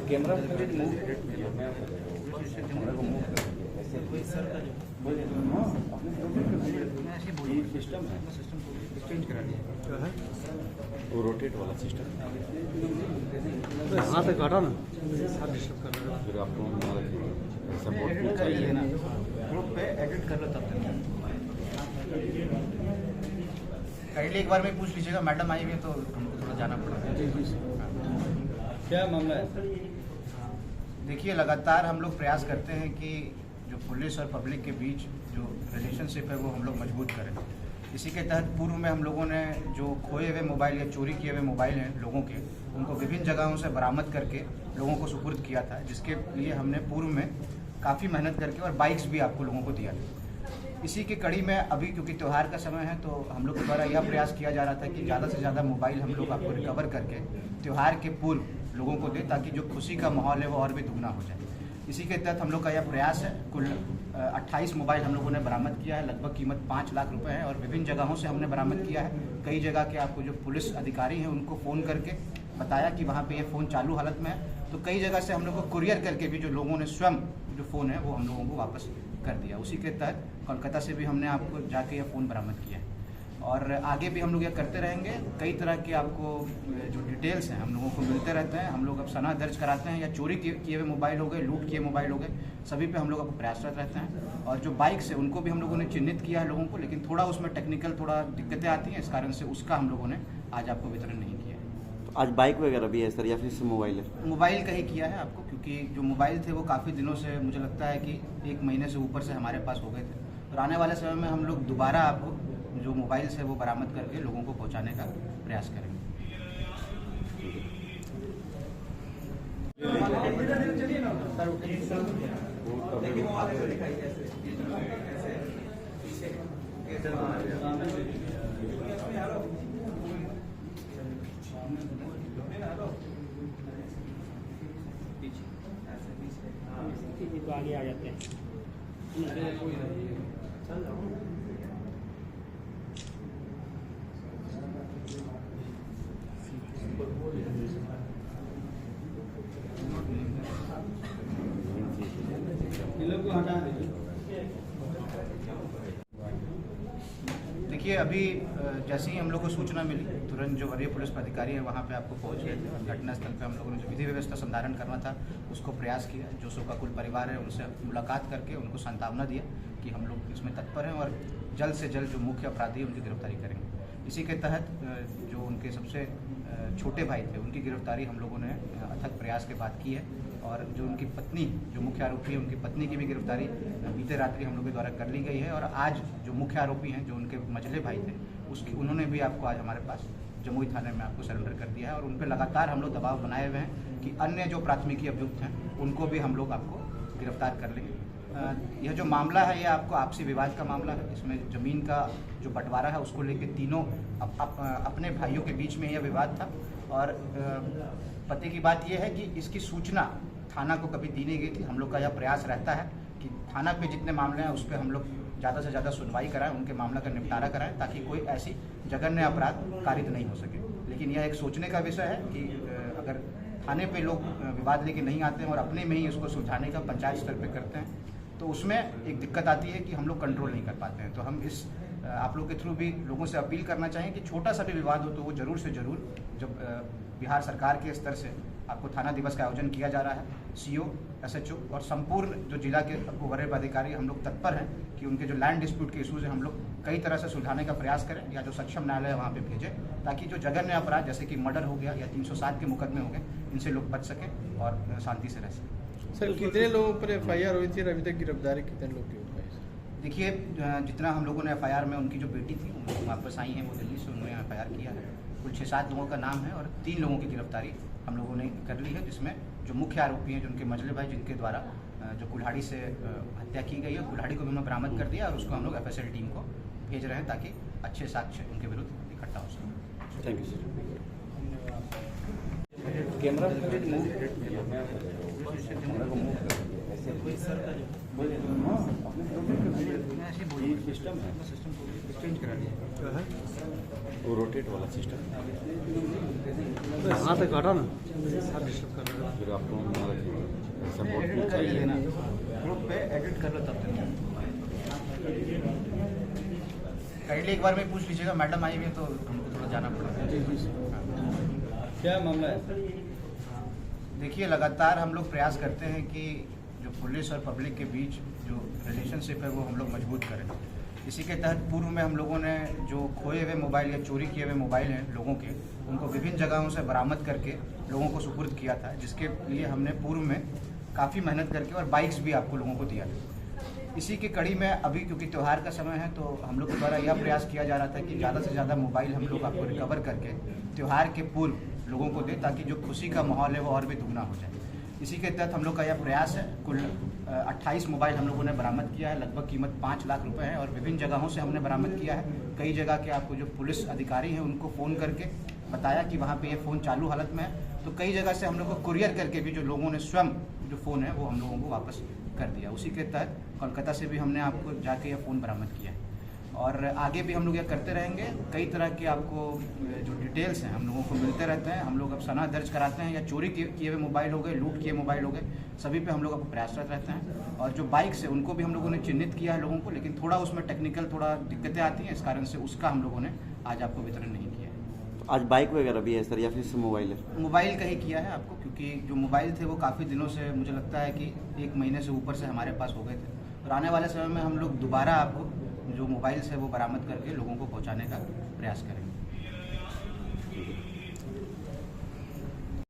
Camera system है, change करा दिया वो रोटेट वाला सिस्टम यहाँ पे काटा ना फिर आपको सपोर्ट चाहिए ना ग्रुप पे एडिट कर लो तब तक। काइंडली एक बार में पूछ लीजिएगा, मैडम आई हुई है तो हमको थोड़ा जाना पड़ेगा। क्या मामला है? देखिए, लगातार हम लोग प्रयास करते हैं कि जो पुलिस और पब्लिक के बीच जो रिलेशनशिप है वो हम लोग मजबूत करें। इसी के तहत पूर्व में हम लोगों ने जो खोए हुए मोबाइल या चोरी किए हुए मोबाइल हैं लोगों के, उनको विभिन्न जगहों से बरामद करके लोगों को सुपुर्द किया था, जिसके लिए हमने पूर्व में काफ़ी मेहनत करके और बाइक्स भी आपको लोगों को दिया था। इसी की कड़ी में अभी क्योंकि त्यौहार का समय है तो हम लोग के द्वारा यह प्रयास किया जा रहा था कि ज़्यादा से ज़्यादा मोबाइल हम लोग आपको रिकवर करके त्यौहार के पूर्व लोगों को दें, ताकि जो खुशी का माहौल है वो और भी दुगना हो जाए। इसी के तहत हम लोग का यह प्रयास है। कुल 28 मोबाइल हम लोगों ने बरामद किया है, लगभग कीमत 5 लाख रुपए है, और विभिन्न जगहों से हमने बरामद किया है। कई जगह के आपको जो पुलिस अधिकारी हैं उनको फ़ोन करके बताया कि वहाँ पे ये फ़ोन चालू हालत में है, तो कई जगह से हम लोग को कुरियर करके भी जो लोगों ने स्वयं जो फ़ोन है वो हम लोगों को वापस कर दिया। उसी के तहत कोलकाता से भी हमने आपको जाके यह फ़ोन बरामद किया है, और आगे भी हम लोग यह करते रहेंगे। कई तरह के आपको जो डिटेल्स हैं हम लोगों को मिलते रहते हैं। हम लोग अब सना दर्ज कराते हैं, या चोरी किए हुए मोबाइल हो गए, लूट किए मोबाइल हो गए, सभी पे हम लोग अब प्रयासरत रहते हैं। और जो बाइक्स है उनको भी हम लोगों ने चिन्हित किया है लोगों को, लेकिन थोड़ा उसमें टेक्निकल थोड़ा दिक्कतें आती हैं, इस कारण से उसका हम लोगों ने आज आपको वितरण नहीं किया है। तो आज बाइक वगैरह भी है सर, या फिर मोबाइल है? मोबाइल का ही किया है आपको, क्योंकि जो मोबाइल थे वो काफ़ी दिनों से, मुझे लगता है कि 1 महीने से ऊपर से हमारे पास हो गए थे, और आने वाले समय में हम लोग दोबारा आपको जो मोबाइल्स है वो बरामद करके लोगों को पहुंचाने का प्रयास करेंगे। तो आगे आ जाते हैं। देखिए, अभी जैसे ही हम लोग को सूचना मिली, तुरंत जो वरीय पुलिस अधिकारी है वहाँ पे आपको पहुँच गए थे, और घटनास्थल पे हम लोगों ने जो विधि व्यवस्था संधारण करना था उसको प्रयास किया। जो शोकाकुल परिवार है उनसे मुलाकात करके उनको सांत्वना दिया कि हम लोग इसमें तत्पर हैं, और जल्द से जल्द जो मुख्य अपराधी उनकी गिरफ्तारी करेंगे। इसी के तहत जो उनके सबसे छोटे भाई थे उनकी गिरफ्तारी हम लोगों ने अथक प्रयास के बाद की है, और जो उनकी पत्नी, जो मुख्य आरोपी है, उनकी पत्नी की भी गिरफ्तारी बीते रात्रि हम लोग के द्वारा कर ली गई है। और आज जो मुख्य आरोपी हैं, जो उनके मझले भाई थे, उन्होंने भी आपको आज हमारे पास जमुई थाने में आपको सरेंडर कर दिया है, और उन पर लगातार हम लोग दबाव बनाए हुए हैं कि अन्य जो प्राथमिकी अभियुक्त हैं उनको भी हम लोग आपको गिरफ्तार कर लेंगे। यह जो मामला है यह आपको आपसी विवाद का मामला है। इसमें ज़मीन का जो बंटवारा है उसको लेकर तीनों अपने भाइयों के बीच में यह विवाद था, और पते की बात यह है कि इसकी सूचना थाना को कभी दी नहीं गई थी। हम लोग का यह प्रयास रहता है कि थाना पे जितने मामले हैं उस पर हम लोग ज़्यादा से ज़्यादा सुनवाई कराएं, उनके मामला का निपटारा कराएं, ताकि कोई ऐसी जघन्य अपराध कारित नहीं हो सके। लेकिन यह एक सोचने का विषय है कि अगर थाने पे लोग विवाद लेके नहीं आते हैं और अपने में ही उसको सुलझाने का पंचायत स्तर पे करते हैं, तो उसमें एक दिक्कत आती है कि हम लोग कंट्रोल नहीं कर पाते हैं। तो हम इस आप लोग के थ्रू भी लोगों से अपील करना चाहें कि छोटा सा भी विवाद हो तो वो ज़रूर से ज़रूर, जब बिहार सरकार के स्तर से आपको थाना दिवस का आयोजन किया जा रहा है, CO, SHO और संपूर्ण जो जिला के वरीय अधिकारी हम लोग तत्पर हैं कि उनके जो लैंड डिस्प्यूट के इशूज़ हैं हम लोग कई तरह से सुलझाने का प्रयास करें, या जो सक्षम न्यायालय है वहाँ पे भेजें, ताकि जो जघन्य अपराध जैसे कि मर्डर हो गया या 307 के मुकदमे हो गए, इनसे लोग बच सकें और शांति से रह सकें। सर, कितने लोगों पर FIR हुई थी और अभी तक गिरफ्तारी कितने लोग की हुई है? देखिए, जितना हम लोगों ने FIR में उनकी जो बेटी थी उनको वापस आई हैं, वो दिल्ली से, उन्होंने FIR किया है। कुल 6-7 लोगों का नाम है, और 3 लोगों की गिरफ्तारी हम लोगों ने कर ली है, जिसमें जो मुख्य आरोपी हैं, जो उनके मझले भाई, जिनके द्वारा जो कुल्हाड़ी से हत्या की गई है, कुल्हाड़ी को भी हमने बरामद कर दिया, और उसको हम लोग FSL टीम को भेज रहे हैं ताकि अच्छे साक्ष्य उनके विरुद्ध इकट्ठा हो सके। Thank you sir. Camera system है, सिस्टम को चेंज करा दिया। वो रोटेट वाला सिस्टम हाथ काटा ना फिर आपको सपोर्ट एडिट कर चाहिए लेना, ग्रुप पे एडिट कर लो तब तक। काइंडली एक बार में पूछ लीजिएगा, मैडम आई हुई है तो हमको थोड़ा जाना पड़ेगा। क्या मामला है? देखिए, लगातार हम लोग प्रयास करते हैं कि जो पुलिस और पब्लिक के बीच जो रिलेशनशिप है वो हम लोग मजबूत करें। इसी के तहत पूर्व में हम लोगों ने जो खोए हुए मोबाइल या चोरी किए हुए मोबाइल हैं लोगों के, उनको विभिन्न जगहों से बरामद करके लोगों को सुपुर्द किया था, जिसके लिए हमने पूर्व में काफ़ी मेहनत करके और बाइक्स भी आपको लोगों को दिया था। इसी की कड़ी में अभी क्योंकि त्यौहार का समय है तो हम लोग के द्वारा यह प्रयास किया जा रहा था कि ज़्यादा से ज़्यादा मोबाइल हम लोग आपको रिकवर करके त्यौहार के पूर्व लोगों को दें, ताकि जो खुशी का माहौल है वो और भी दुगना हो जाए। इसी के तहत हम लोग का यह प्रयास है। कुल 28 मोबाइल हम लोगों ने बरामद किया है, लगभग कीमत 5 लाख रुपए है, और विभिन्न जगहों से हमने बरामद किया है। कई जगह के आपको जो पुलिस अधिकारी हैं उनको फ़ोन करके बताया कि वहाँ पे ये फ़ोन चालू हालत में है, तो कई जगह से हम लोग को कुरियर करके भी जो लोगों ने स्वयं जो फ़ोन है वो हम लोगों को वापस कर दिया। उसी के तहत कोलकाता से भी हमने आपको जाके यह फ़ोन बरामद किया है, और आगे भी हम लोग यह करते रहेंगे। कई तरह के आपको जो डिटेल्स हैं हम लोगों को मिलते रहते हैं। हम लोग अब सनद दर्ज कराते हैं, या चोरी किए हुए मोबाइल हो गए, लूट किए मोबाइल हो गए, सभी पे हम लोग अब प्रयासरत रहते हैं। और जो बाइक्स है उनको भी हम लोगों ने चिन्हित किया है लोगों को, लेकिन थोड़ा उसमें टेक्निकल थोड़ा दिक्कतें आती हैं, इस कारण से उसका हम लोगों ने आज आपको वितरण नहीं किया है। आज बाइक वगैरह भी है सर, या फिर सिर्फ मोबाइल है? मोबाइल का ही किया है आपको, क्योंकि जो मोबाइल थे वो काफ़ी दिनों से, मुझे लगता है कि 1 महीने से ऊपर से हमारे पास हो गए थे, और आने वाले समय में हम लोग दोबारा आपको जो मोबाइल्स है वो बरामद करके लोगों को पहुंचाने का प्रयास करेंगे।